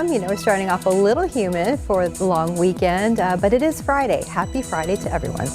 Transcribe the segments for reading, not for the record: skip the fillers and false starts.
a.m. You know, we're starting off a little humid for the long weekend, but it is Friday. Happy Friday to everyone.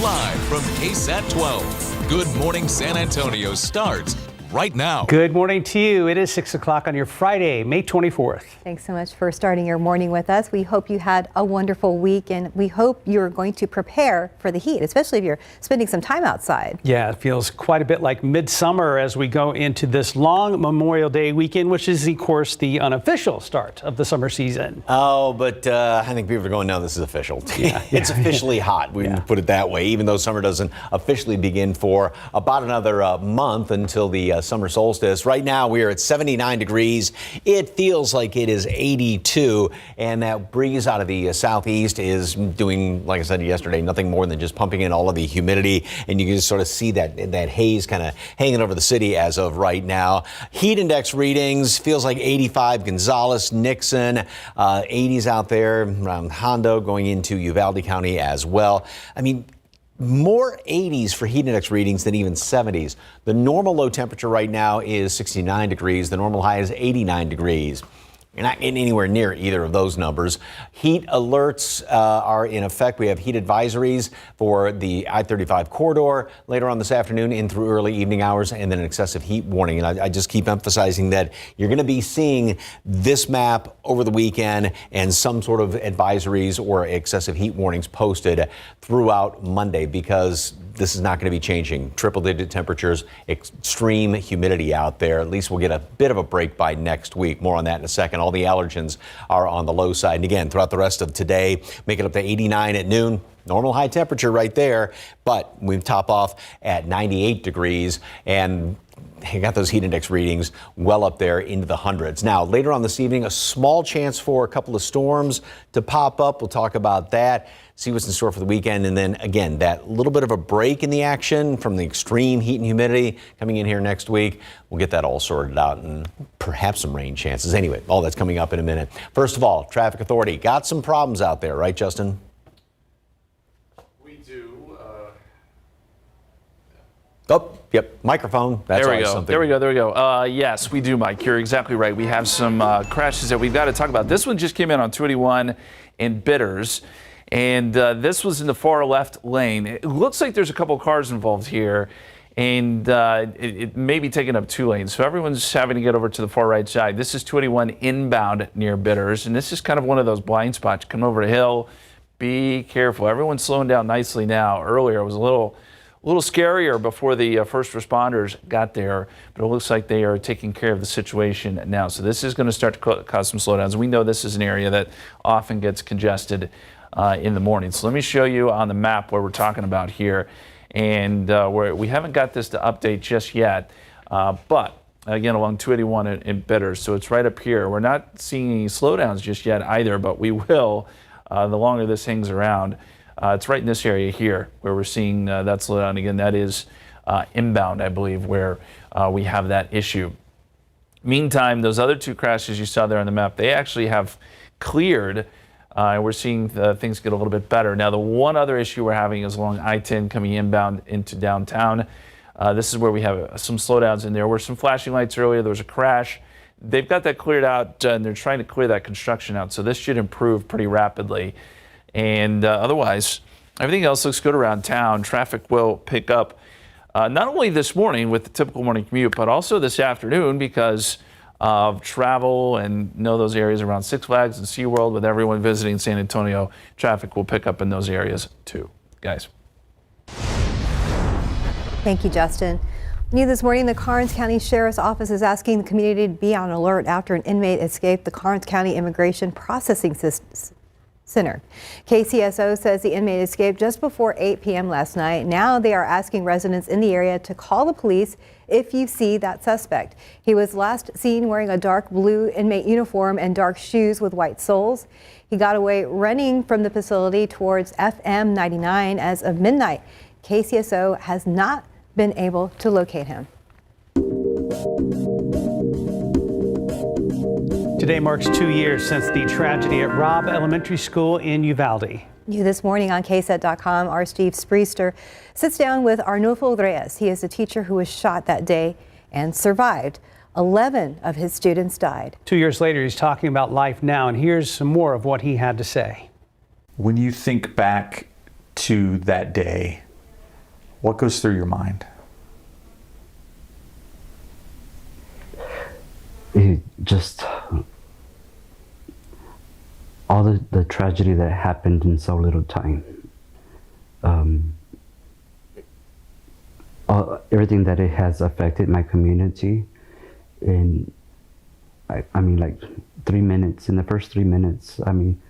Live from KSAT 12, Good Morning San Antonio starts right now. Good morning to you. It is 6 o'clock on your Friday, May 24th. Thanks so much for starting your morning with us. We hope you had a wonderful week, and we hope you're going to prepare for the heat, especially if you're spending some time outside. Yeah, it feels quite a bit like midsummer as we go into this long Memorial Day weekend, which is, of course, the unofficial start of the summer season. Oh, but I think people are going, no, this is official. It's officially hot. We can put it that way, even though summer doesn't officially begin for about another month until the summer solstice. Right now we are at 79 degrees. It feels like it is 82, and that breeze out of the southeast is doing, like I said yesterday, nothing more than just pumping in all of the humidity, and you can just sort of see that haze kind of hanging over the city as of right now. Heat index readings feels like 85 Gonzales, Nixon, 80s out there around Hondo, going into Uvalde County as well. I mean, more 80s for heat index readings than even 70s. The normal low temperature right now is 69 degrees. The normal high is 89 degrees. You're not getting anywhere near either of those numbers. Heat alerts are in effect. We have heat advisories for the I-35 corridor later on this afternoon in through early evening hours, and then an excessive heat warning. And I just keep emphasizing that you're going to be seeing this map over the weekend and some sort of advisories or excessive heat warnings posted throughout Monday, because this is not going to be changing. Triple-digit temperatures, extreme humidity out there. At least we'll get a bit of a break by next week. More on that in a second. All the allergens are on the low side. And again, throughout the rest of today, make it up to 89 at noon. Normal high temperature right there. But we top off at 98 degrees. And you got those heat index readings well up there into the hundreds. Now, later on this evening, a small chance for a couple of storms to pop up. We'll talk about that, see what's in store for the weekend. And then, again, that little bit of a break in the action from the extreme heat and humidity coming in here next week. We'll get that all sorted out and perhaps some rain chances. Anyway, all that's coming up in a minute. First of all, Traffic Authority got some problems out there, right, Justin? We do. Oh, yep, microphone. That's there we go. Something. There we go. Yes, we do, Mike. You're exactly right. We have some crashes that we've got to talk about. This one just came in on 281 in Bitters, and this was in the far left lane. It looks like there's a couple cars involved here, and it may be taking up two lanes. So everyone's having to get over to the far right side. This is 281 inbound near Bitters, and this is kind of one of those blind spots. Come over the hill. Be careful. Everyone's slowing down nicely now. Earlier, it was a little scarier before the first responders got there, but it looks like they are taking care of the situation now. So this is going to start to cause some slowdowns. We know this is an area that often gets congested in the morning. So let me show you on the map where we're talking about here. And we haven't got this to update just yet, but again, along 281 in Bitters. So it's right up here. We're not seeing any slowdowns just yet either, but we will the longer this hangs around. It's right in this area here where we're seeing that slowdown. Again, that is inbound, I believe, where we have that issue. Meantime, those other two crashes you saw there on the map, they actually have cleared. We're seeing things get a little bit better. Now, the one other issue we're having is along I-10 coming inbound into downtown. This is where we have some slowdowns in there. There were some flashing lights earlier. There was a crash. They've got that cleared out, and they're trying to clear that construction out. So this should improve pretty rapidly. And otherwise, everything else looks good around town. Traffic will pick up not only this morning with the typical morning commute, but also this afternoon because of travel and those areas around Six Flags and SeaWorld. With everyone visiting San Antonio, traffic will pick up in those areas too. Guys. Thank you, Justin. New this morning, the Karnes County Sheriff's Office is asking the community to be on alert after an inmate escaped the Karnes County Immigration Processing Center. KCSO says the inmate escaped just before 8 p.m. last night. Now they are asking residents in the area to call the police if you see that suspect. He was last seen wearing a dark blue inmate uniform and dark shoes with white soles. He got away running from the facility towards FM 99 as of midnight. KCSO has not been able to locate him. Today marks 2 years since the tragedy at Robb Elementary School in Uvalde. New this morning on KSAT.com, our Steve Spriester sits down with Arnulfo Reyes. He is a teacher who was shot that day and survived. 11 of his students died. 2 years later, he's talking about life now, and here's some more of what he had to say. When you think back to that day, what goes through your mind? It just all the tragedy that happened in so little time. Everything that it has affected my community. And I mean, like 3 minutes, in the first 3 minutes, I mean,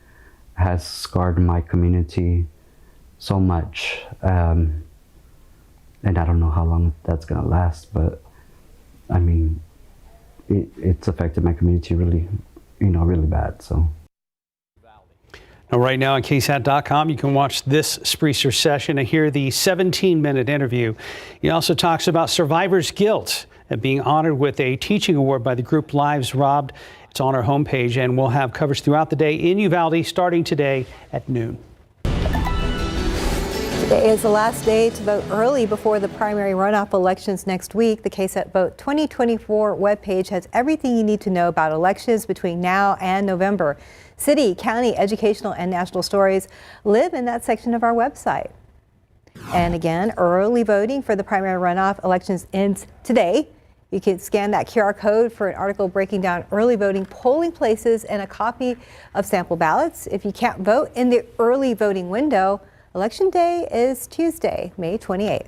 has scarred my community so much. And I don't know how long that's gonna last, but I mean, it's affected my community really, really bad, so. Now, right now on KSAT.com, you can watch this Spreezer session and hear the 17-minute interview. He also talks about survivor's guilt and being honored with a teaching award by the group Lives Robbed. It's on our homepage, and we'll have coverage throughout the day in Uvalde starting today at noon. Today is the last day to vote early before the primary runoff elections next week. The KSAT Vote 2024 webpage has everything you need to know about elections between now and November. City, county, educational, and national stories live in that section of our website. And again, early voting for the primary runoff elections ends today. You can scan that QR code for an article breaking down early voting polling places and a copy of sample ballots. If you can't vote in the early voting window, Election Day is Tuesday, May 28th.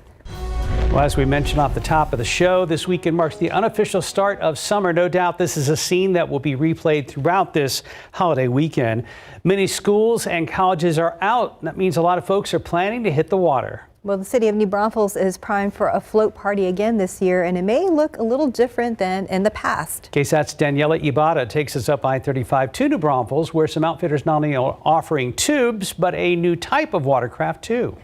Well, as we mentioned off the top of the show, this weekend marks the unofficial start of summer. No doubt this is a scene that will be replayed throughout this holiday weekend. Many schools and colleges are out. That means a lot of folks are planning to hit the water. Well, the city of New Braunfels is primed for a float party again this year, and it may look a little different than in the past. KSAT's Daniela Ibarra takes us up I-35 to New Braunfels, where some outfitters not only are offering tubes, but a new type of watercraft too.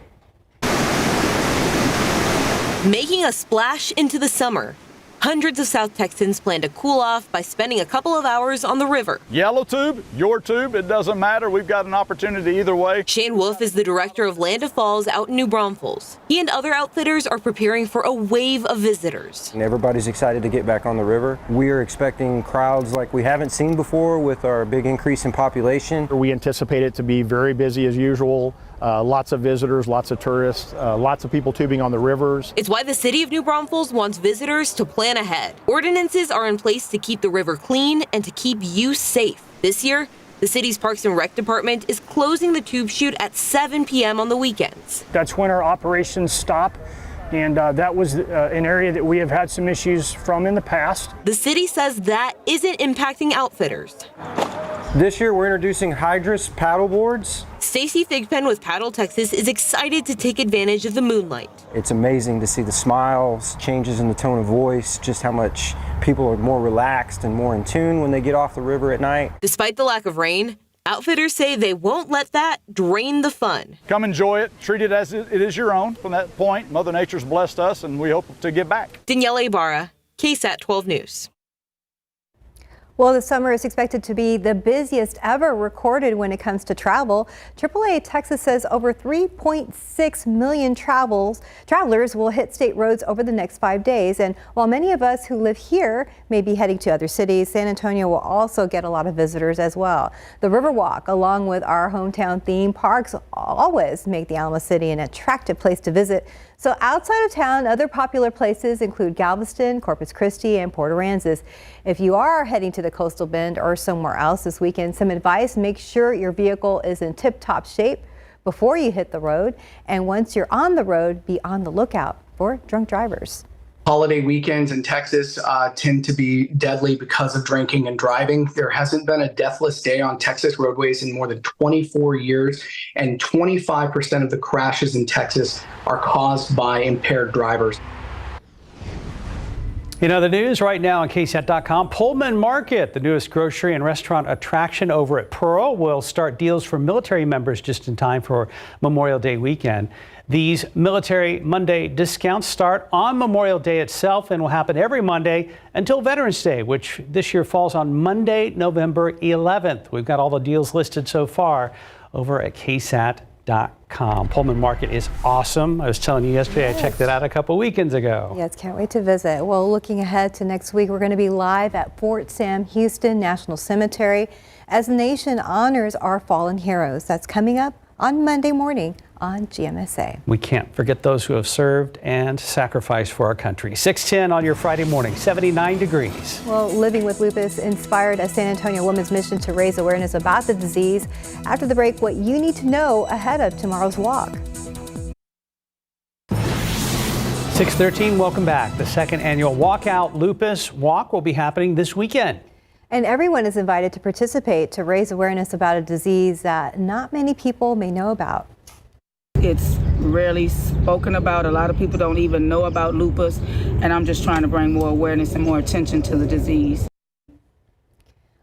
Making a splash into the summer. Hundreds of South Texans plan to cool off by spending a couple of hours on the river. Yellow tube, your tube, it doesn't matter. We've got an opportunity either way. Shane Wolf is the director of Land of Falls out in New Braunfels. He and other outfitters are preparing for a wave of visitors. And everybody's excited to get back on the river. We are expecting crowds like we haven't seen before with our big increase in population. We anticipate it to be very busy as usual. Lots of visitors, lots of tourists, lots of people tubing on the rivers. It's why the city of New Braunfels wants visitors to plan ahead. Ordinances are in place to keep the river clean and to keep you safe. This year, the city's Parks and Rec department is closing the tube chute at 7 p.m. on the weekends. That's when our operations stop. And that was an area that we have had some issues from in the past. The city says that isn't impacting outfitters. This year we're introducing Hydrus paddle boards. Stacy Thigpen with Paddle Texas is excited to take advantage of the moonlight. It's amazing to see the smiles, changes in the tone of voice, just how much people are more relaxed and more in tune when they get off the river at night. Despite the lack of rain, outfitters say they won't let that drain the fun. Come enjoy it, treat it as it is your own. From that point, Mother Nature's blessed us and we hope to give back. Daniela Ibarra, KSAT 12 News. Well, the summer is expected to be the busiest ever recorded when it comes to travel. AAA Texas says over 3.6 million travelers will hit state roads over the next 5 days. And while many of us who live here may be heading to other cities, San Antonio will also get a lot of visitors as well. The Riverwalk, along with our hometown theme parks, always make the Alamo City an attractive place to visit. So outside of town, other popular places include Galveston, Corpus Christi, and Port Aransas. If you are heading to the Coastal Bend or somewhere else this weekend, some advice: make sure your vehicle is in tip-top shape before you hit the road. And once you're on the road, be on the lookout for drunk drivers. Holiday weekends in Texas tend to be deadly because of drinking and driving. There hasn't been a deathless day on Texas roadways in more than 24 years, and 25% of the crashes in Texas are caused by impaired drivers. In other news right now on KSAT.com, Pullman Market, the newest grocery and restaurant attraction over at Pearl, will start deals for military members just in time for Memorial Day weekend. These Military Monday discounts start on Memorial Day itself and will happen every Monday until Veterans Day, which this year falls on Monday, November 11th. We've got all the deals listed so far over at KSAT.com. KSAT.com. Pullman Market is awesome. I was telling you yesterday, I checked it out a couple weekends ago. Yes, can't wait to visit. Well, looking ahead to next week, we're going to be live at Fort Sam Houston National Cemetery as the nation honors our fallen heroes. That's coming up on Monday morning on GMSA. We can't forget those who have served and sacrificed for our country. 6:10 on your Friday morning, 79 degrees. Well, Living with Lupus inspired a San Antonio woman's mission to raise awareness about the disease. After the break, what you need to know ahead of tomorrow's walk. 6:13, welcome back. The second annual Walkout Lupus Walk will be happening this weekend. And everyone is invited to participate to raise awareness about a disease that not many people may know about. It's rarely spoken about. A lot of people don't even know about lupus, and I'm just trying to bring more awareness and more attention to the disease.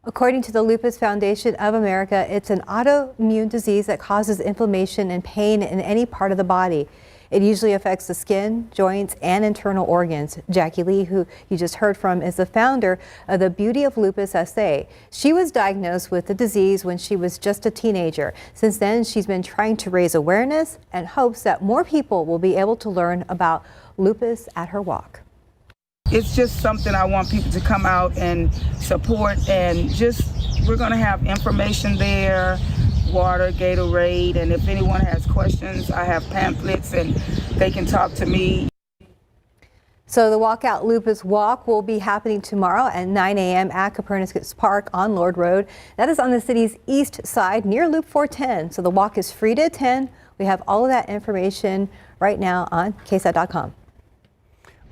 According to the Lupus Foundation of America, it's an autoimmune disease that causes inflammation and pain in any part of the body. It usually affects the skin, joints, and internal organs. Jackie Lee, who you just heard from, is the founder of the Beauty of Lupus SA. She was diagnosed with the disease when she was just a teenager. Since then, she's been trying to raise awareness and hopes that more people will be able to learn about lupus at her walk. It's just something I want people to come out and support, and we're going to have information there, water, Gatorade, and if anyone has questions, I have pamphlets and they can talk to me. So the Walkout Lupus Walk will be happening tomorrow at 9 a.m. at Copernicus Park on Lord Road. That is on the city's east side near Loop 410. So the walk is free to attend. We have all of that information right now on KSAT.com.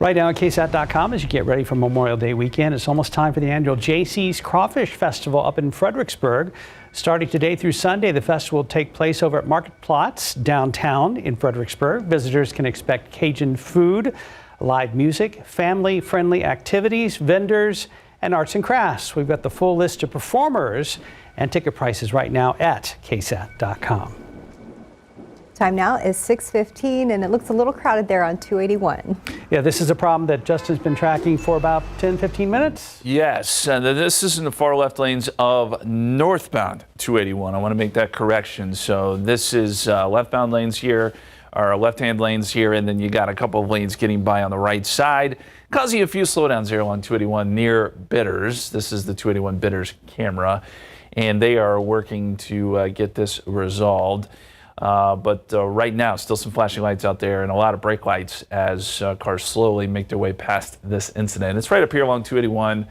Right now on KSAT.com as you get ready for Memorial Day weekend. It's almost time for the annual JC's Crawfish Festival up in Fredericksburg. Starting today through Sunday, the festival will take place over at Market Plots downtown in Fredericksburg. Visitors can expect Cajun food, live music, family-friendly activities, vendors, and arts and crafts. We've got the full list of performers and ticket prices right now at KSAT.com. Time now is 6:15, and it looks a little crowded there on 281. Yeah, this is a problem that Justin's been tracking for about 10-15 minutes. Yes, and this is in the far left lanes of northbound 281. I want to make that correction. So this is leftbound lanes here, or left-hand lanes here, and then you got a couple of lanes getting by on the right side, causing a few slowdowns here along 281 near Bitters. This is the 281 Bitters camera, and they are working to get this resolved. But right now, still some flashing lights out there and a lot of brake lights as cars slowly make their way past this incident. It's right up here along 281,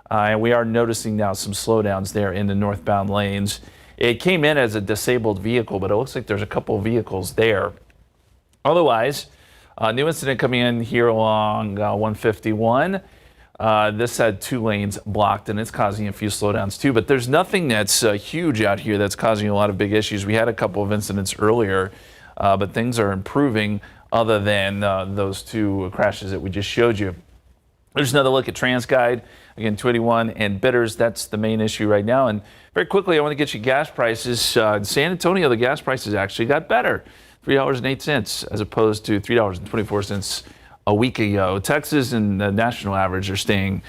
and we are noticing now some slowdowns there in the northbound lanes. It came in as a disabled vehicle, but it looks like there's a couple of vehicles there. Otherwise, new incident coming in here along 151. This had 2 lanes blocked, and it's causing a few slowdowns too. But there's nothing that's huge out here that's causing a lot of big issues. We had a couple of incidents earlier, but things are improving other than those 2 crashes that we just showed you. There's another look at TransGuide. Again, 281 and Bitters, that's the main issue right now. And very quickly, I want to get you gas prices. In San Antonio, the gas prices actually got better, $3.08 as opposed to $3.24 a week ago. Texas and the national average are staying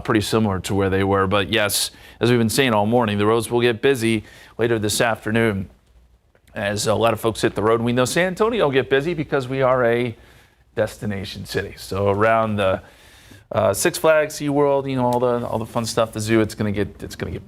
pretty similar to where they were. But yes, as we've been saying all morning, the roads will get busy later this afternoon as a lot of folks hit the road. We know San Antonio will get busy because we are a destination city. So around the Six Flags, SeaWorld, you know, all the fun stuff, the zoo, it's gonna get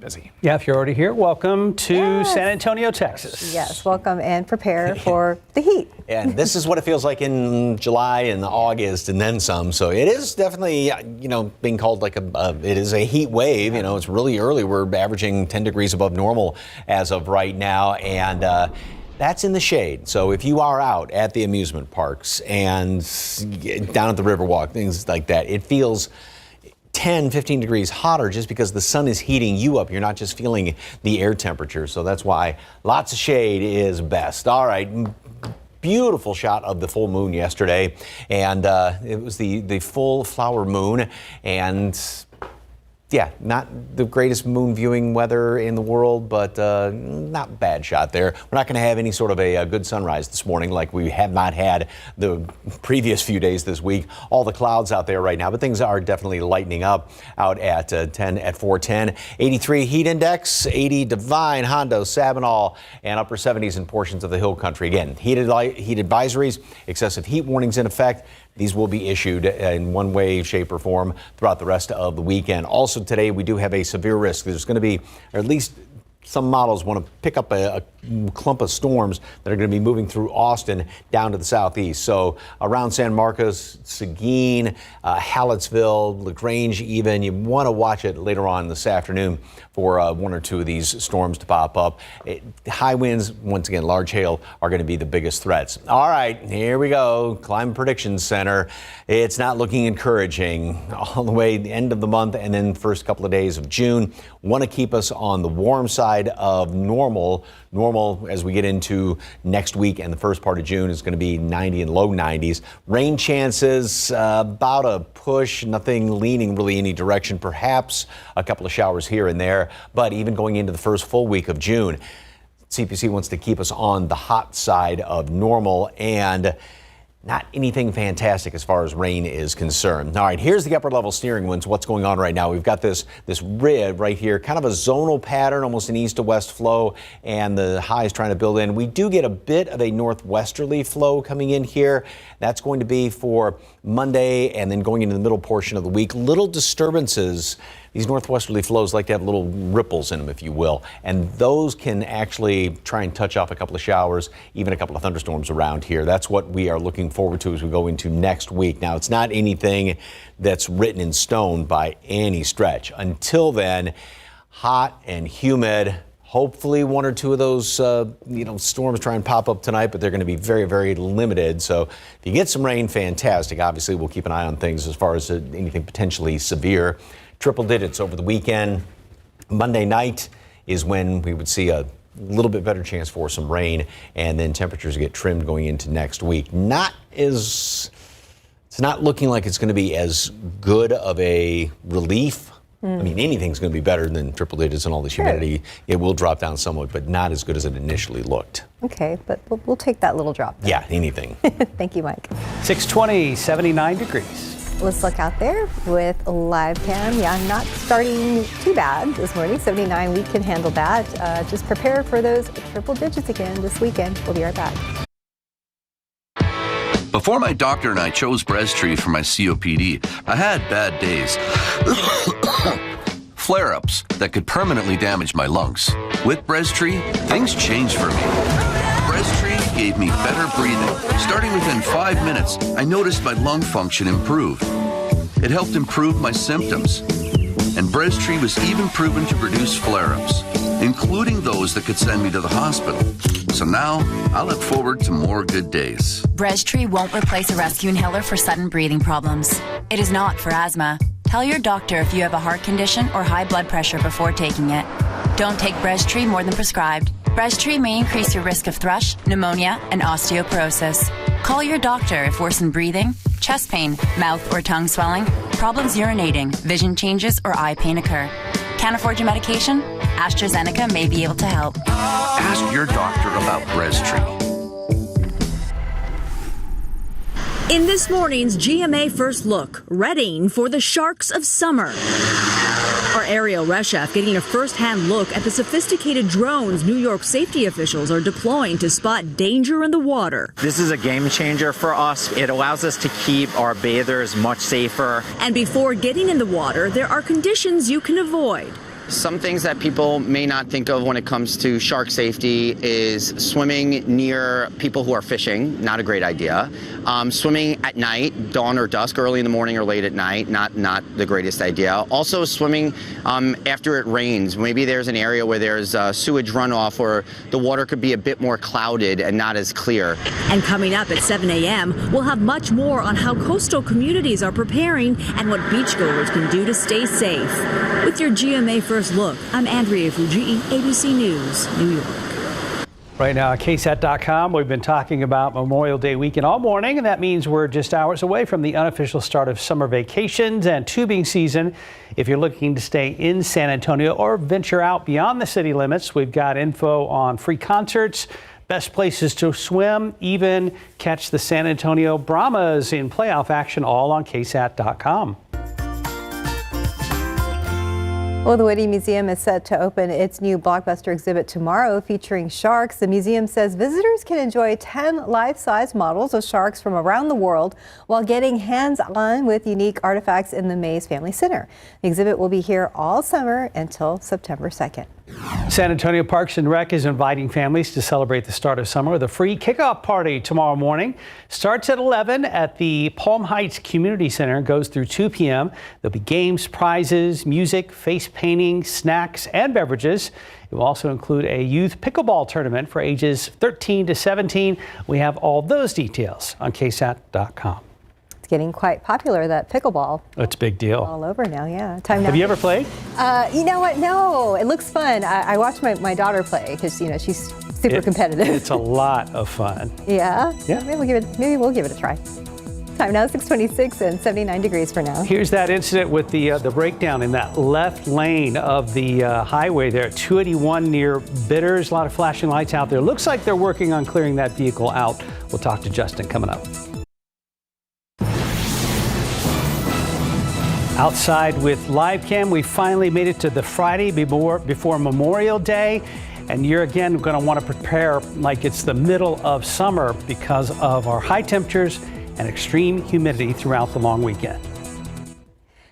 busy. Yeah, if you're already here, welcome to San Antonio, Texas. Yes, welcome and prepare for the heat. And this is what it feels like in July and August and then some. So it is definitely, you know, being called like it is a heat wave. You know, it's really early. We're averaging 10 degrees above normal as of right now. And that's in the shade. So if you are out at the amusement parks and down at the Riverwalk, things like that, it feels 10, 15 degrees hotter just because the sun is heating you up. You're not just feeling the air temperature. So that's why lots of shade is best. All right. Beautiful shot of the full moon yesterday. And it was the full flower moon. And Yeah, not the greatest moon viewing weather in the world, but not bad shot there. We're not going to have any sort of a good sunrise this morning like we have not had the previous few days this week. All the clouds out there right now, but things are definitely lightening up out at 410. 83 heat index, 80 Devine, Hondo, Sabinal, and upper 70s in portions of the hill country. Again, heat advisories, excessive heat warnings in effect. These will be issued in one way, shape, or form throughout the rest of the weekend. Also today, we do have a severe risk. There's going to be, or at least some models want to pick up a clump of storms that are going to be moving through Austin down to the southeast. So around San Marcos, Seguin, Hallettsville, LaGrange even. You want to watch it later on this afternoon for one or two of these storms to pop up. High winds, once again, large hail are going to be the biggest threats. All right, here we go. Climate Prediction Center. It's not looking encouraging all the way the end of the month and then first couple of days of June. Want to keep us on the warm side of normal as we get into next week, and the first part of June is going to be 90 and low 90s. Rain chances about a push, nothing leaning really any direction, perhaps a couple of showers here and there, but even going into the first full week of June, CPC wants to keep us on the hot side of normal and not anything fantastic as far as rain is concerned. All right, here's the upper level steering winds. What's going on right now? We've got this rid right here, kind of a zonal pattern, almost an east to west flow, and the high is trying to build in. We do get a bit of a northwesterly flow coming in here. That's going to be for Monday and then going into the middle portion of the week. Little disturbances. These northwesterly flows like to have little ripples in them, if you will, and those can actually try and touch off a couple of showers, even a couple of thunderstorms around here. That's what we are looking forward to as we go into next week. Now, it's not anything that's written in stone by any stretch. Until then, hot and humid. Hopefully one or two of those storms try and pop up tonight, but they're going to be very, very limited. So if you get some rain, fantastic. Obviously, we'll keep an eye on things as far as anything potentially severe. Triple digits over the weekend. Monday night is when we would see a little bit better chance for some rain, and then temperatures get trimmed going into next week. It's not looking like it's going to be as good of a relief. I mean, anything's going to be better than triple digits and all this humidity. It will drop down somewhat, but not as good as it initially looked. Okay, but we'll take that little drop then. Yeah, anything. Thank you, Mike. 620, 79 degrees. Let's look out there with a live cam. Yeah, not starting too bad this morning. 79, we can handle that. Just prepare for those triple digits again this weekend. We'll be right back. Before my doctor and I chose Breztri for my COPD, I had bad days. Flare-ups that could permanently damage my lungs. With Breztri, things changed for me. Breztri gave me better breathing. Starting within 5 minutes, I noticed my lung function improved. It helped improve my symptoms. And Breztri was even proven to reduce flare-ups, including those that could send me to the hospital. So now, I look forward to more good days. Breztri won't replace a rescue inhaler for sudden breathing problems. It is not for asthma. Tell your doctor if you have a heart condition or high blood pressure before taking it. Don't take Breztri more than prescribed. Breztri may increase your risk of thrush, pneumonia, and osteoporosis. Call your doctor if worsened breathing, chest pain, mouth or tongue swelling, problems urinating, vision changes, or eye pain occur. Can't afford your medication? AstraZeneca may be able to help. Ask your doctor about Breztri. In this morning's GMA First Look, readying for the sharks of summer. Our Ariel Reshef getting a first-hand look at the sophisticated drones New York safety officials are deploying to spot danger in the water. This is a game changer for us. It allows us to keep our bathers much safer. And before getting in the water, there are conditions you can avoid. Some things that people may not think of when it comes to shark safety is swimming near people who are fishing, not a great idea. Swimming at night, dawn or dusk, early in the morning or late at night, not the greatest idea. Also swimming after it rains. Maybe there's an area where there's sewage runoff or the water could be a bit more clouded and not as clear. And coming up at 7 a.m., we'll have much more on how coastal communities are preparing and what beachgoers can do to stay safe. With your GMA First Look, I'm Andrea Fujii, ABC News, New York. Right now at KSAT.com, we've been talking about Memorial Day weekend all morning, and that means we're just hours away from the unofficial start of summer vacations and tubing season. If you're looking to stay in San Antonio or venture out beyond the city limits, we've got info on free concerts, best places to swim, even catch the San Antonio Brahmas in playoff action, all on KSAT.com. Well, the Whitty Museum is set to open its new blockbuster exhibit tomorrow featuring sharks. The museum says visitors can enjoy 10 life-size models of sharks from around the world while getting hands-on with unique artifacts in the Mays Family Center. The exhibit will be here all summer until September 2nd. San Antonio Parks and Rec is inviting families to celebrate the start of summer with a free kickoff party tomorrow morning. Starts at 11 at the Palm Heights Community Center, goes through 2 p.m. There'll be games, prizes, music, face painting, snacks, and beverages. It will also include a youth pickleball tournament for ages 13 to 17. We have all those details on KSAT.com. Getting quite popular, that pickleball. It's a big deal. All over now, yeah. Time now. Have you ever played? You know what? No, it looks fun. I watched my daughter play because she's super competitive. It's a lot of fun. Yeah. Yeah. Maybe we'll give it a try. Time now 6:26 and 79 degrees for now. Here's that incident with the breakdown in that left lane of the highway there at 281 near Bitters. A lot of flashing lights out there. Looks like they're working on clearing that vehicle out. We'll talk to Justin coming up. Outside with live cam, we finally made it to the Friday before Memorial Day. And you're again going to want to prepare like it's the middle of summer because of our high temperatures and extreme humidity throughout the long weekend.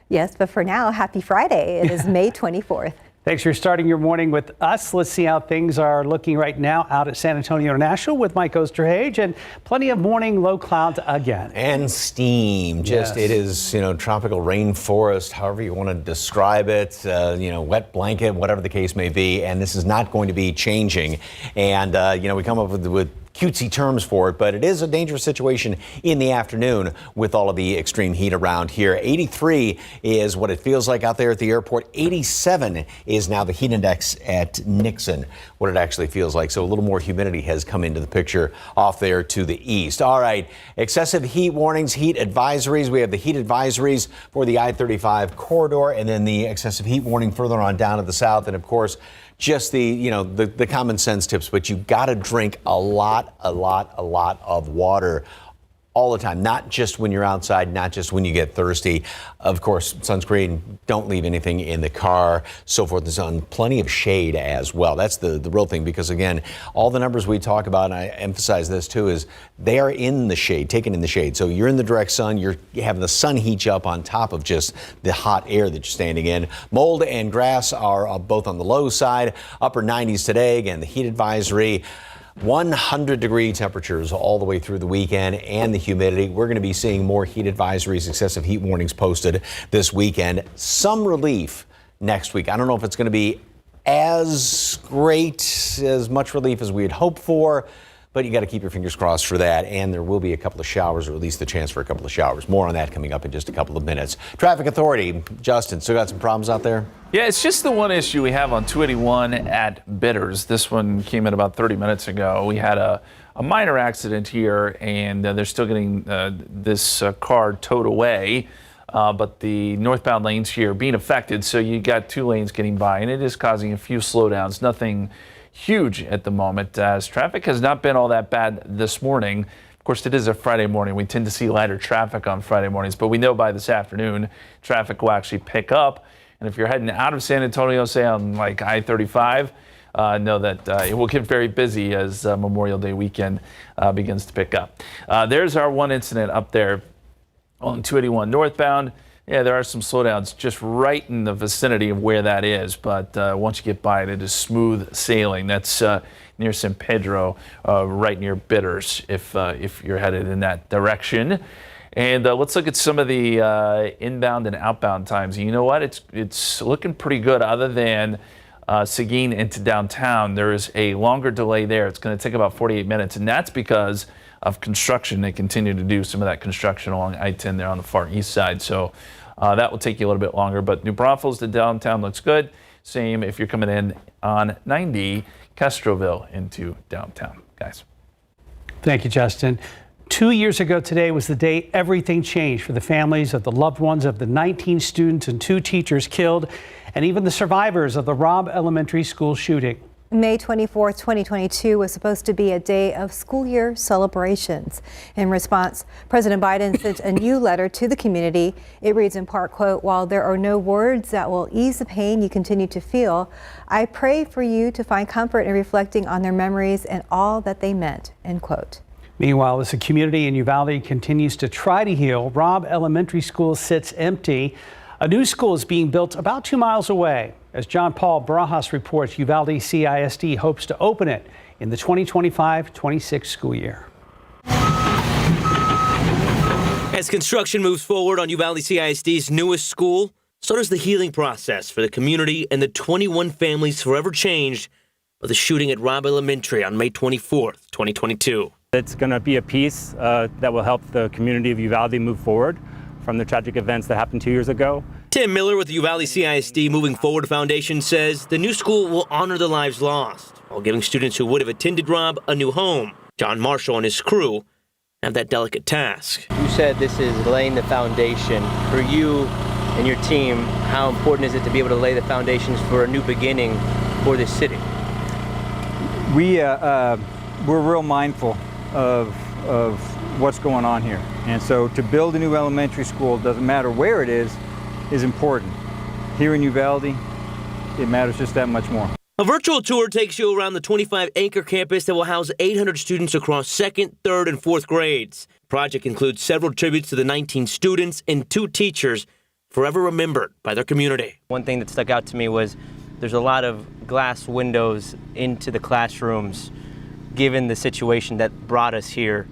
Yes, but for now, happy Friday. It is May 24th. Thanks for starting your morning with us. Let's see how things are looking right now out at San Antonio International with Mike Osterhage, and plenty of morning low clouds again. And steam. Just, Yes. It is, tropical rainforest, however you want to describe it, wet blanket, whatever the case may be. And this is not going to be changing. And, we come up with cutesy terms for it, but it is a dangerous situation in the afternoon with all of the extreme heat around here. 83 is what it feels like out there at the airport. 87 is now the heat index at Nixon, what it actually feels like. So a little more humidity has come into the picture off there to the east. All right, excessive heat warnings, heat advisories. We have the heat advisories for the I-35 corridor, and then the excessive heat warning further on down to the south. And of course, just the common sense tips, but you got to drink a lot of water all the time, not just when you're outside, not just when you get thirsty. Of course, sunscreen, don't leave anything in the car, so forth and so on. Plenty of shade as well. That's the real thing, because again, all the numbers we talk about, and I emphasize this too, is they are in the shade, taken in the shade. So you're in the direct sun, you're having the sun heat you up on top of just the hot air that you're standing in. Mold and grass are both on the low side, upper 90s today. Again, the heat advisory. 100-degree temperatures all the way through the weekend, and the humidity. We're going to be seeing more heat advisories, excessive heat warnings posted this weekend. Some relief next week. I don't know if it's going to be as great, as much relief as we had hoped for, but you got to keep your fingers crossed for that. And there will be a couple of showers, or at least the chance for a couple of showers. More on that coming up in just a couple of minutes. Traffic Authority, Justin, still got some problems out there? Yeah, it's just the one issue we have on 281 at Bitters. This one came in about 30 minutes ago. We had a minor accident here, and they're still getting this car towed away. But the northbound lanes here being affected, so you got 2 lanes getting by, and it is causing a few slowdowns. Nothing huge at the moment, as traffic has not been all that bad this morning. Of course, it is a Friday morning. We tend to see lighter traffic on Friday mornings, but we know by this afternoon, traffic will actually pick up. And if you're heading out of San Antonio, say on like I-35, know that it will get very busy as Memorial Day weekend begins to pick up. There's our one incident up there on 281 northbound. Yeah, there are some slowdowns just right in the vicinity of where that is, but once you get by it, it is smooth sailing. That's near San Pedro, right near Bitters, if you're headed in that direction. And let's look at some of the inbound and outbound times. You know what? It's looking pretty good, other than Seguin into downtown. There is a longer delay there. It's going to take about 48 minutes, and that's because of construction. They continue to do some of that construction along I-10 there on the far east side. So that will take you a little bit longer. But New Braunfels to downtown looks good. Same if you're coming in on 90 Castroville into downtown. Guys. Thank you, Justin. 2 years ago today was the day everything changed for the families of the loved ones of the 19 students and 2 teachers killed, and even the survivors of the Robb Elementary School shooting. May 24, 2022 was supposed to be a day of school year celebrations. In response, President Biden sent a new letter to the community. It reads in part, quote, "While there are no words that will ease the pain you continue to feel, I pray for you to find comfort in reflecting on their memories and all that they meant," end quote. Meanwhile, as the community in Uvalde continues to try to heal, Robb Elementary School sits empty. A new school is being built about 2 miles away. As John Paul Barajas reports, Uvalde CISD hopes to open it in the 2025-26 school year. As construction moves forward on Uvalde CISD's newest school, so does the healing process for the community and the 21 families forever changed by the shooting at Robb Elementary on May 24th, 2022. It's going to be a piece that will help the community of Uvalde move forward from the tragic events that happened 2 years ago. Tim Miller with the Uvalde CISD Moving Forward Foundation says the new school will honor the lives lost while giving students who would have attended Robb a new home. John Marshall and his crew have that delicate task. You said this is laying the foundation. For you and your team, how important is it to be able to lay the foundations for a new beginning for this city? We're real mindful of what's going on here. And so to build a new elementary school, doesn't matter where it is important. Here in Uvalde, it matters just that much more. A virtual tour takes you around the 25-acre campus that will house 800 students across 2nd, 3rd, and 4th grades. The project includes several tributes to the 19 students and 2 teachers forever remembered by their community. One thing that stuck out to me was there's a lot of glass windows into the classrooms, given the situation that brought us here.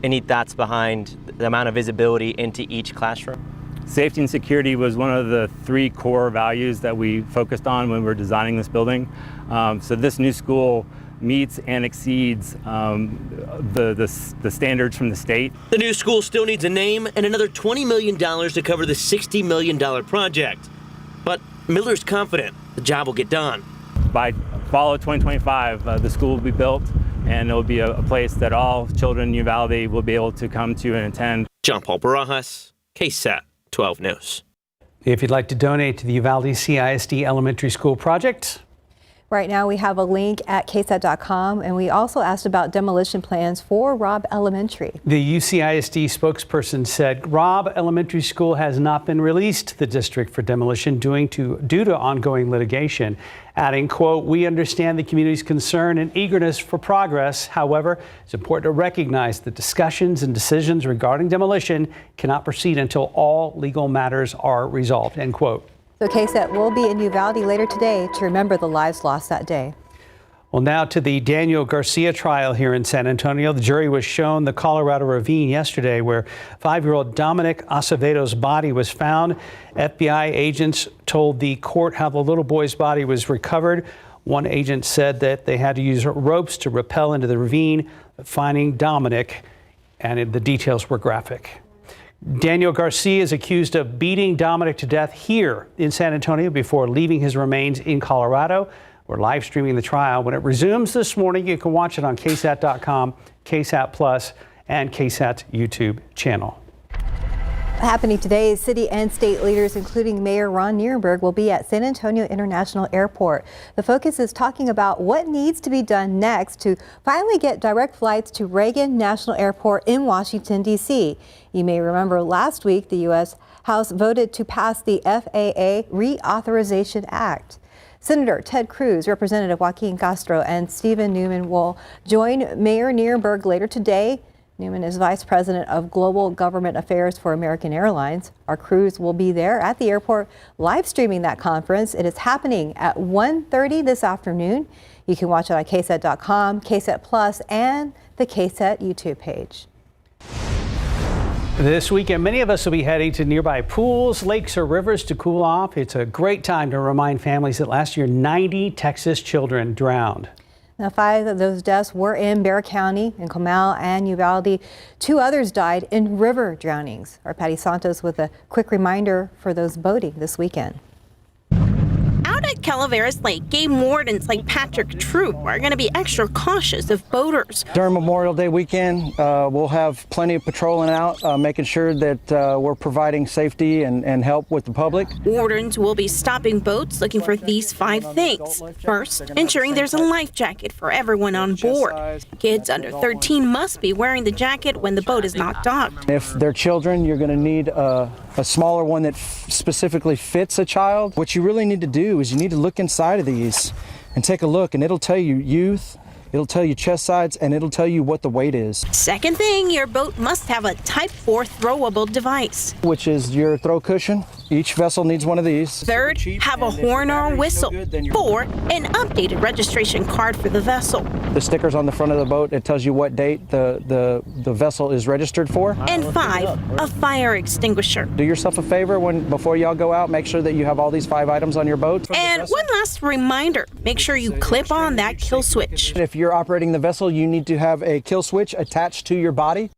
Any thoughts behind the amount of visibility into each classroom? Safety and security was one of the 3 core values that we focused on when we were designing this building. So this new school meets and exceeds the standards from the state. The new school still needs a name and another $20 million to cover the $60 million project. But Miller's confident the job will get done. By fall of 2025, the school will be built, and it will be a place that all children in Uvalde will be able to come to and attend. John Paul Barajas, KSAT 12 News. If you'd like to donate to the Uvalde CISD Elementary School project. Right now we have a link at KSAT.com, and we also asked about demolition plans for Robb Elementary. The UCISD spokesperson said Robb Elementary School has not been released to the district for demolition due to ongoing litigation, adding, quote, "We understand the community's concern and eagerness for progress. However, it's important to recognize that discussions and decisions regarding demolition cannot proceed until all legal matters are resolved," end quote. So KSAT will be in Uvalde later today to remember the lives lost that day. Well, now to the Daniel Garcia trial here in San Antonio. The jury was shown the Colorado ravine yesterday where 5-year-old Dominic Acevedo's body was found. FBI agents told the court how the little boy's body was recovered. One agent said that they had to use ropes to rappel into the ravine, finding Dominic, and the details were graphic. Daniel Garcia is accused of beating Dominic to death here in San Antonio before leaving his remains in Colorado. We're live streaming the trial. When it resumes this morning, you can watch it on KSAT.com, KSAT Plus, and KSAT's YouTube channel. Happening today, city and state leaders, including Mayor Ron Nirenberg, will be at San Antonio International Airport. The focus is talking about what needs to be done next to finally get direct flights to Reagan National Airport in Washington, D.C. You may remember last week the U.S. House voted to pass the FAA Reauthorization Act. Senator Ted Cruz, Representative Joaquin Castro, and Stephen Newman will join Mayor Nirenberg later today. Newman is Vice President of Global Government Affairs for American Airlines. Our crews will be there at the airport live streaming that conference. It is happening at 1:30 this afternoon. You can watch it on KSAT.com, KSAT Plus, and the KSAT YouTube page. This weekend, many of us will be heading to nearby pools, lakes, or rivers to cool off. It's a great time to remind families that last year 90 Texas children drowned. Now, 5 of those deaths were in Bexar County, in Comal and Uvalde. 2 others died in river drownings. Our Patty Santos with a quick reminder for those boating this weekend. Out at Calaveras Lake, game wardens like Patrick Troop are going to be extra cautious of boaters. During Memorial Day weekend, we'll have plenty of patrolling out, making sure that we're providing safety and help with the public. Wardens will be stopping boats looking for these 5 things. First, ensuring there's a life jacket for everyone on board. Kids under 13 must be wearing the jacket when the boat is not docked. If they're children, you're going to need a smaller one that specifically fits a child. What you really need to do is you need to look inside of these and take a look, and it'll tell you youth, it'll tell you chest size, and it'll tell you what the weight is. Second thing, your boat must have a Type 4 throwable device. Which is your throw cushion. Each vessel needs one of these. Third, have a horn or a whistle. 4, an updated registration card for the vessel. The stickers on the front of the boat, it tells you what date the vessel is registered for. And 5, a fire extinguisher. Do yourself a favor before y'all go out, make sure that you have all these 5 items on your boat. And one last reminder, make sure you clip on that kill switch. If you're operating the vessel, you need to have a kill switch attached to your body.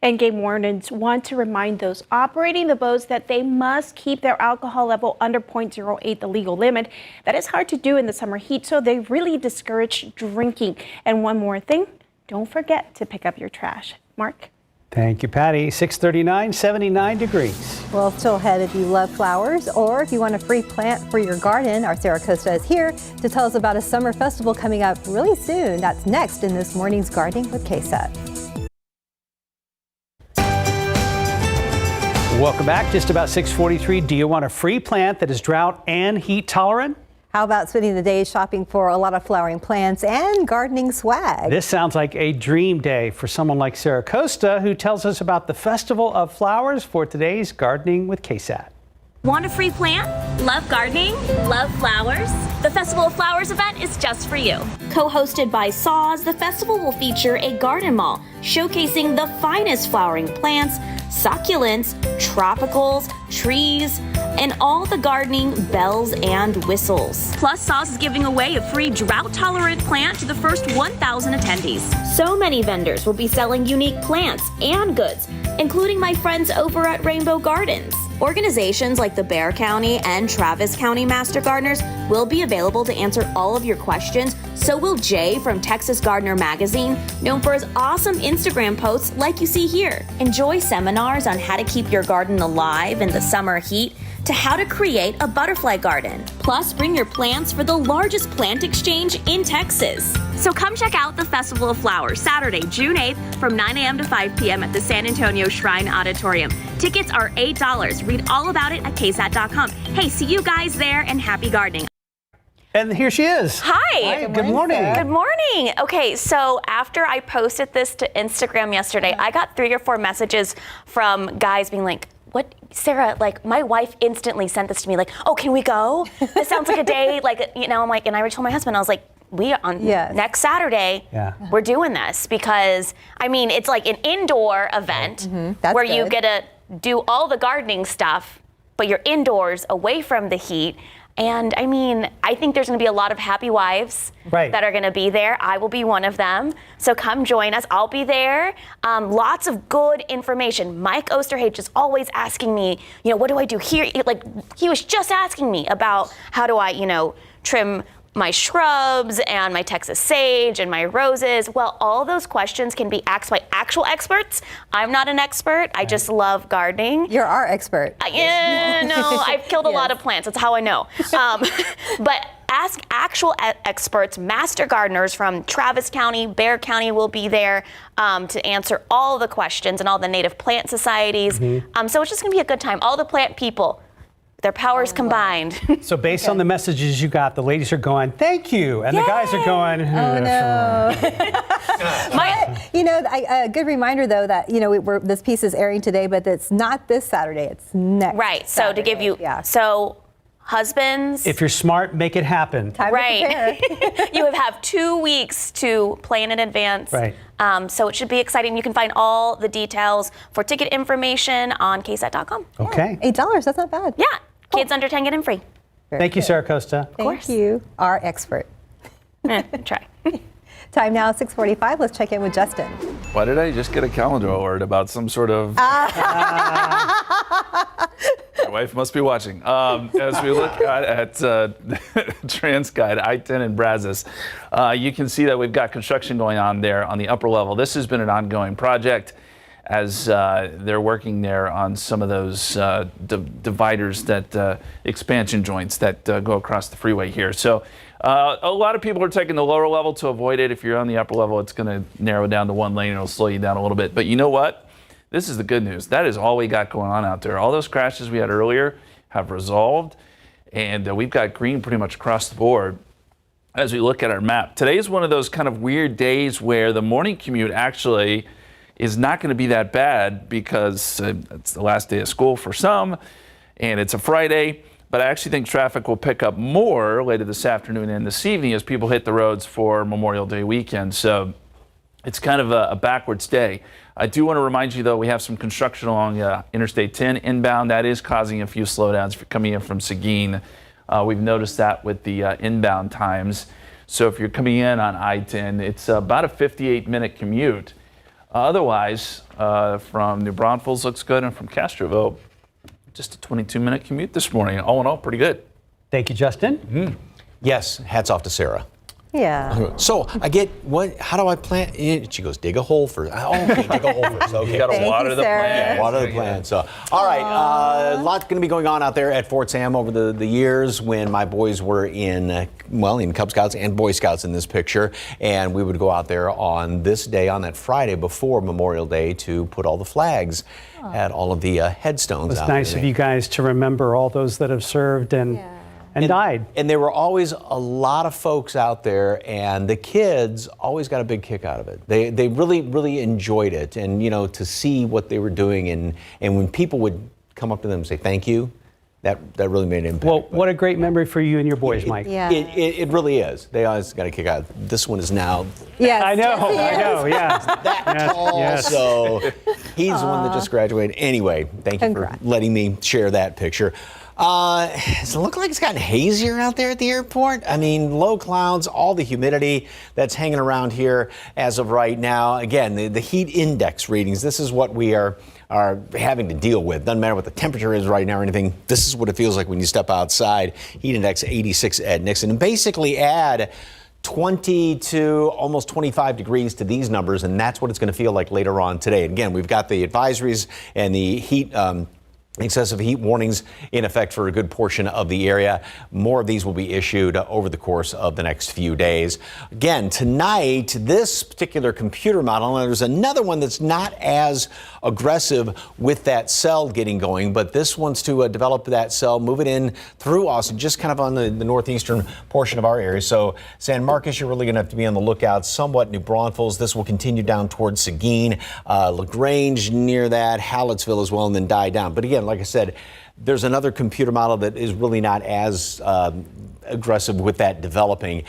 And game wardens want to remind those operating the boats that they must keep their alcohol level under 0.08, the legal limit. That is hard to do in the summer heat, so they really discourage drinking. And one more thing, don't forget to pick up your trash. Mark? Thank you, Patty. 6:39, 79 degrees. Well, still ahead if you love flowers or if you want a free plant for your garden. Our Sarah Costa is here to tell us about a summer festival coming up really soon. That's next in this morning's Gardening with KSAT. Welcome back. Just about 6:43. Do you want a free plant that is drought and heat tolerant? How about spending the day shopping for a lot of flowering plants and gardening swag? This sounds like a dream day for someone like Sarah Costa, who tells us about the Festival of Flowers for today's Gardening with KSAT. Want a free plant? Love gardening? Love flowers? The Festival of Flowers event is just for you. Co-hosted by SAWS, the festival will feature a garden mall showcasing the finest flowering plants, succulents, tropicals, trees, and all the gardening bells and whistles. Plus, SAWS is giving away a free drought-tolerant plant to the first 1,000 attendees. So many vendors will be selling unique plants and goods, including my friends over at Rainbow Gardens. Organizations like the Bexar County and Travis County Master Gardeners will be available to answer all of your questions. So will Jay from Texas Gardener Magazine, known for his awesome Instagram posts like you see here. Enjoy seminars on how to keep your garden alive in the summer heat, to how to create a butterfly garden. Plus, bring your plants for the largest plant exchange in Texas. So come check out the Festival of Flowers Saturday, June 8th from 9 a.m. to 5 p.m. at the San Antonio Shrine Auditorium. Tickets are $8. Read all about it at KSAT.com. Hey, see you guys there and happy gardening. And here she is. Hi. Good morning. Good morning. Okay, so after I posted this to Instagram yesterday, I got 3 or 4 messages from guys being like, what, Sarah, like my wife instantly sent this to me like, oh, can we go? This sounds like a day, like, you know, I'm like, and I told my husband, I was like, next Saturday, we're doing this because, I mean, it's like an indoor event where you get to do all the gardening stuff, but you're indoors away from the heat. And I mean, I think there's going to be a lot of happy wives that are going to be there. I will be one of them. So come join us. I'll be there. Lots of good information. Mike Osterhage is always asking me, you know, what do I do here? Like, he was just asking me about how do I, you know, trim my shrubs and my Texas sage and my roses. Well, all those questions can be asked by actual experts. I'm not an expert. I just love gardening. You're our expert. No, I've killed a lot of plants. That's how I know. But ask actual experts, master gardeners from Travis County, Bexar County will be there to answer all the questions and all the native plant societies. So it's just going to be a good time. All the plant people. Their powers combined. So based on the messages you got, the ladies are going, thank you. And the guys are going, oh no. You know, a good reminder though that, you know, this piece is airing today, but it's not this Saturday, it's next Right, so Saturday. to give you, so husbands. if you're smart, make it happen. Right. You have 2 weeks to plan in advance. Right. So it should be exciting. You can find all the details for ticket information on KSAT.com. Okay. $8, that's not bad. Yeah. Kids under 10 get in free. Thank you, Sarah Costa. Thank you, our expert. Try. Time now, 6:45. Let's check in with Justin. Why did I just get a calendar alert about some sort of... My wife must be watching. As we look at Transguide, I-10 and Brazos, you can see that we've got construction going on there on the upper level. This has been an ongoing project as they're working there on some of those dividers, that expansion joints that go across the freeway here. So a lot of people are taking the lower level to avoid it. If you're on the upper level, it's going to narrow down to one lane and it'll slow you down a little bit. But you know what? This is the good news. That is all we got going on out there. All those crashes we had earlier have resolved, and we've got green pretty much across the board as we look at our map. Today is one of those kind of weird days where the morning commute actually is not going to be that bad because it's the last day of school for some, and it's a Friday. But I actually think traffic will pick up more later this afternoon and this evening as people hit the roads for Memorial Day weekend. So it's kind of a backwards day. I do want to remind you, though, we have some construction along Interstate 10 inbound. That is causing a few slowdowns if you're coming in from Seguin. We've noticed that with the inbound times. So if you're coming in on I-10, it's about a 58-minute commute. Otherwise, from New Braunfels looks good, and from Castroville, just a 22-minute commute this morning. All in all, pretty good. Thank you, Justin. Yes, hats off to Sarah. Yeah. So I get how do I plant? She goes, dig a hole first. Okay, dig a hole first. Okay. You got to water the plant. Water the plant. So, all right, a lot going to be going on out there at Fort Sam over the years when my boys were in Cub Scouts and Boy Scouts in this picture, and we would go out there on this day, on that Friday before Memorial Day, to put all the flags at all of the headstones. It's nice of you guys to remember all those that have served and died. And there were always a lot of folks out there, and the kids always got a big kick out of it. They really, really enjoyed it, and to see what they were doing, and when people would come up to them and say thank you, that really made an impact. Well, what a great memory for you and your boys, Mike. Yeah. It really is. They always got a kick out. This one is now. Yes. I know, yeah. That tall, yes. so he's the one that just graduated. Anyway, thank you for letting me share that picture. Does it look like it's gotten hazier out there at the airport? I mean, low clouds, all the humidity that's hanging around here as of right now. Again, the heat index readings, this is what we are having to deal with. Doesn't matter what the temperature is right now or anything. This is what it feels like when you step outside. Heat index 86 at Nixon. And basically add 20 to almost 25 degrees to these numbers, and that's what it's going to feel like later on today. Again, we've got the advisories and the heat excessive heat warnings in effect for a good portion of the area. More of these will be issued over the course of the next few days. Again, tonight, this particular computer model, and there's another one that's not as aggressive with that cell getting going, but this wants to develop that cell, move it in through Austin, just kind of on the northeastern portion of our area. So San Marcos, you're really going to have to be on the lookout. Somewhat New Braunfels. This will continue down towards Seguin, LaGrange near that, Hallettsville as well, and then die down. But again, like I said, there's another computer model that is really not as aggressive with that developing.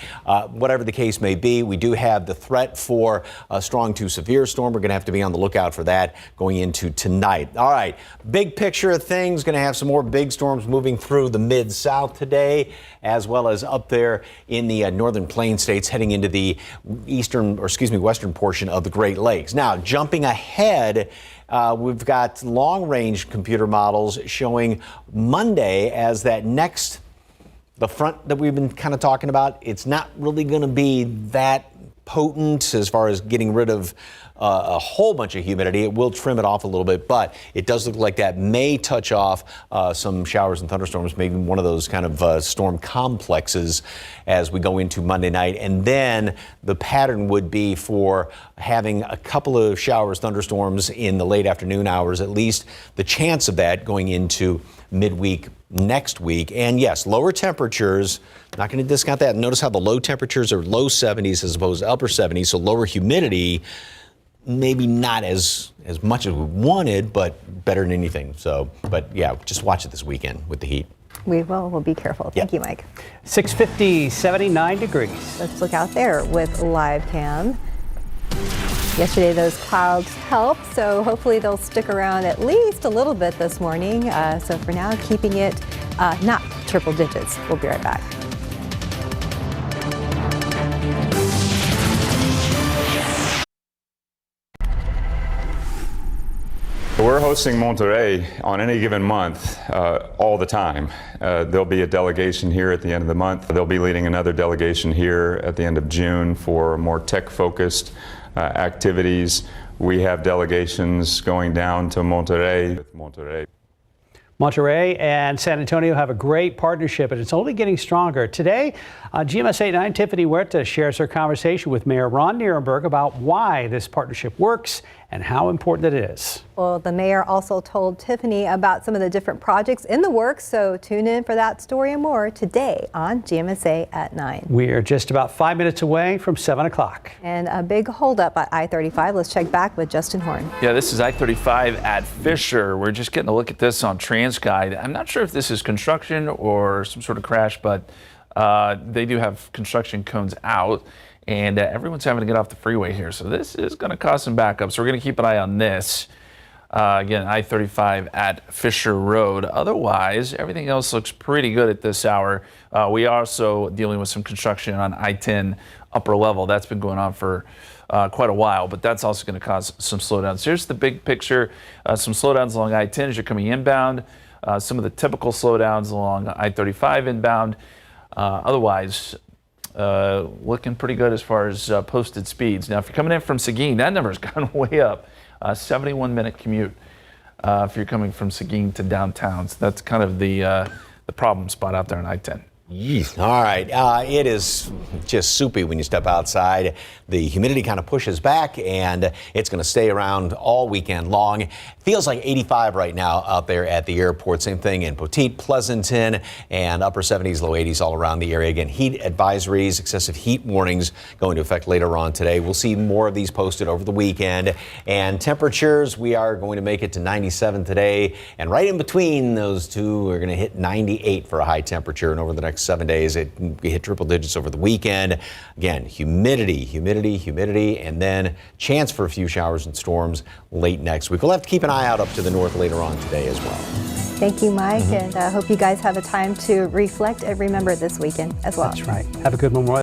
Whatever the case may be, we do have the threat for a strong to severe storm. We're going to have to be on the lookout for that going into tonight. All right, big picture of things. Going to have some more big storms moving through the mid-south today, as well as up there in the northern plain states heading into the western portion of the Great Lakes. Now, jumping ahead, we've got long-range computer models showing Monday as that next, the front that we've been kind of talking about. It's not really going to be that potent as far as getting rid of a whole bunch of humidity. It will trim it off a little bit, but it does look like that may touch off some showers and thunderstorms, maybe one of those kind of storm complexes as we go into Monday night. And then the pattern would be for having a couple of showers, thunderstorms in the late afternoon hours, at least the chance of that going into midweek next week. And yes, lower temperatures, not going to discount that. Notice how the low temperatures are low 70s as opposed to upper 70s, so lower humidity, maybe not as much as we wanted, but better than anything. So, but yeah, just watch it this weekend with the heat. We will. We'll be careful. Thank you, Mike. 650, 79 degrees. Let's look out there with live cam. Yesterday, those clouds helped, so hopefully they'll stick around at least a little bit this morning. So for now, keeping it not triple digits. We'll be right back. we're hosting Monterey on any given month all the time. There'll be a delegation here at the end of the month. They'll be leading another delegation here at the end of June for more tech-focused activities. We have delegations going down to Monterey. Monterey and San Antonio have a great partnership, and it's only getting stronger. Today, GMS 8 9 Tiffany Huerta shares her conversation with Mayor Ron Nierenberg about why this partnership works and how important it is. Well, the mayor also told Tiffany about some of the different projects in the works, so tune in for that story and more today on GMSA at 9. We are just about 5 minutes away from 7 o'clock. And a big holdup at I-35. Let's check back with Justin Horn. Yeah, this is I-35 at Fisher. We're just getting a look at this on TransGuide. I'm not sure if this is construction or some sort of crash, but they do have construction cones out. And everyone's having to get off the freeway here. So this is going to cause some backups. So we're going to keep an eye on this. Again, I-35 at Fisher Road. Otherwise, everything else looks pretty good at this hour. We are also dealing with some construction on I-10 upper level. That's been going on for quite a while, but that's also going to cause some slowdowns. Here's the big picture. Some slowdowns along I-10 as you're coming inbound. Some of the typical slowdowns along I-35 inbound. Otherwise, looking pretty good as far as posted speeds. Now, if you're coming in from Seguin, that number's gone way up. 71-minute commute if you're coming from Seguin to downtown. So that's kind of the problem spot out there on I-10. All right. It is just soupy when you step outside. The humidity kind of pushes back, and it's going to stay around all weekend long. Feels like 85 right now out there at the airport. Same thing in Poteet, Pleasanton, and upper 70s, low 80s all around the area. Again, heat advisories, excessive heat warnings going to affect later on today. We'll see more of these posted over the weekend. And temperatures, we are going to make it to 97 today. And right in between those two, we're going to hit 98 for a high temperature. And over the next 7 days, we hit triple digits over the weekend. Again, humidity, and then chance for a few showers and storms late next week. We'll have to keep an eye out up to the north later on today as well. Thank you, Mike, and I hope you guys have a time to reflect and remember this weekend as well. That's right. Have a good Memorial.